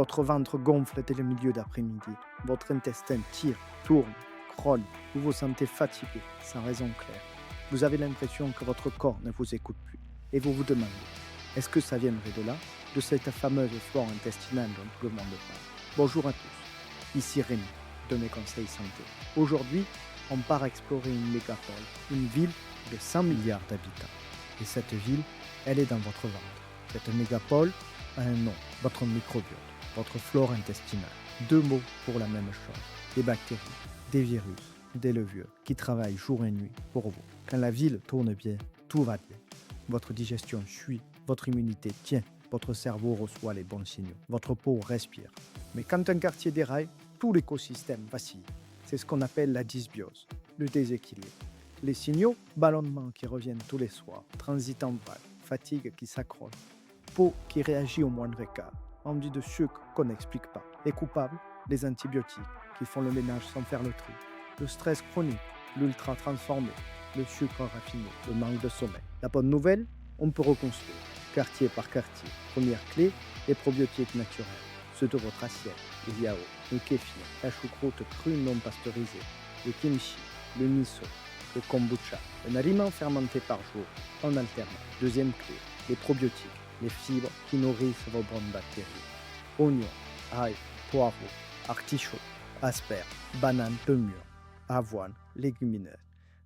Votre ventre gonfle dès le milieu d'après-midi. Votre intestin tire, tourne, grogne. Vous vous sentez fatigué, sans raison claire. Vous avez l'impression que votre corps ne vous écoute plus. Et vous vous demandez, est-ce que ça viendrait de là, de cette fameuse flore intestinale dont tout le monde parle? Bonjour à tous, ici Rémi, de Mes Conseils Santé. Aujourd'hui, on part explorer une mégapole, une ville de 100 milliards d'habitants. Et cette ville, elle est dans votre ventre. Cette mégapole a un nom, votre microbiote, votre flore intestinale. 2 mots pour la même chose, des bactéries, des virus, des levures qui travaillent jour et nuit pour vous. Quand la ville tourne bien, tout va bien. Votre digestion suit, votre immunité tient, votre cerveau reçoit les bons signaux, votre peau respire. Mais quand un quartier déraille, tout l'écosystème vacille. C'est ce qu'on appelle la dysbiose, le déséquilibre. Les signaux, ballonnements qui reviennent tous les soirs, transit en vague, fatigue qui s'accroche, peau qui réagit au moindre écart, envie de sucre qu'on n'explique pas. Les coupables, les antibiotiques qui font le ménage sans faire le tri, le stress chronique, l'ultra transformé, le sucre raffiné, le manque de sommeil. La bonne nouvelle, on peut reconstruire, quartier par quartier. Première clé, les probiotiques naturels, ceux de votre assiette, le yaourt, le kéfir, la choucroute crue non pasteurisée, le kimchi, le miso, le kombucha, un aliment fermenté par jour, en alternance. Deuxième clé, les probiotiques, les fibres qui nourrissent vos bonnes bactéries. Oignons, ail, poireaux, artichauts, asperges, bananes peu mûres, avoine, légumineuses.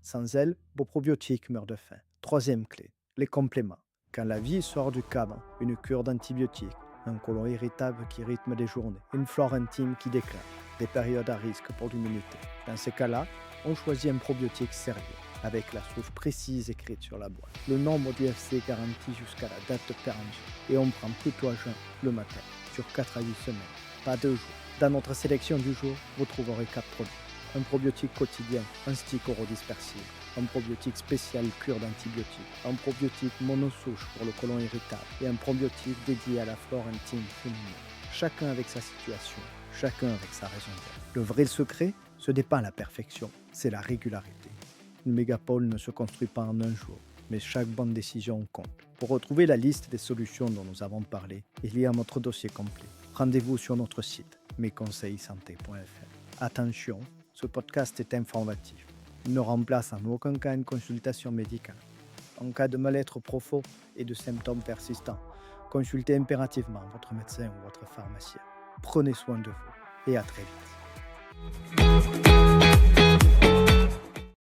Sans elles, vos probiotiques meurent de faim. Troisième clé, les compléments. Quand la vie sort du cadre, une cure d'antibiotiques, un côlon irritable qui rythme les journées, une flore intime qui déclare, des périodes à risque pour l'immunité. Dans ces cas-là, on choisit un probiotique sérieux, avec la source précise écrite sur la boîte, le nombre d'UFC garanti jusqu'à la date de péremption, et on prend plutôt à jeun le matin, sur 4 à 8 semaines, pas 2 jours. Dans notre sélection du jour, vous trouverez 4 produits. Un probiotique quotidien, un stick orodispersible, un probiotique spécial cure d'antibiotiques, un probiotique monosouche pour le côlon irritable et un probiotique dédié à la flore intime féminine. Chacun avec sa situation, chacun avec sa raison d'être. Le vrai secret, ce n'est pas la perfection, c'est la régularité. Une mégapole ne se construit pas en un jour, mais chaque bonne décision compte. Pour retrouver la liste des solutions dont nous avons parlé, il y a notre dossier complet. Rendez-vous sur notre site, mesconseilsanté.fr. Attention, ce podcast est informatif. Il ne remplace en aucun cas une consultation médicale. En cas de mal-être profond et de symptômes persistants, consultez impérativement votre médecin ou votre pharmacien. Prenez soin de vous et à très vite.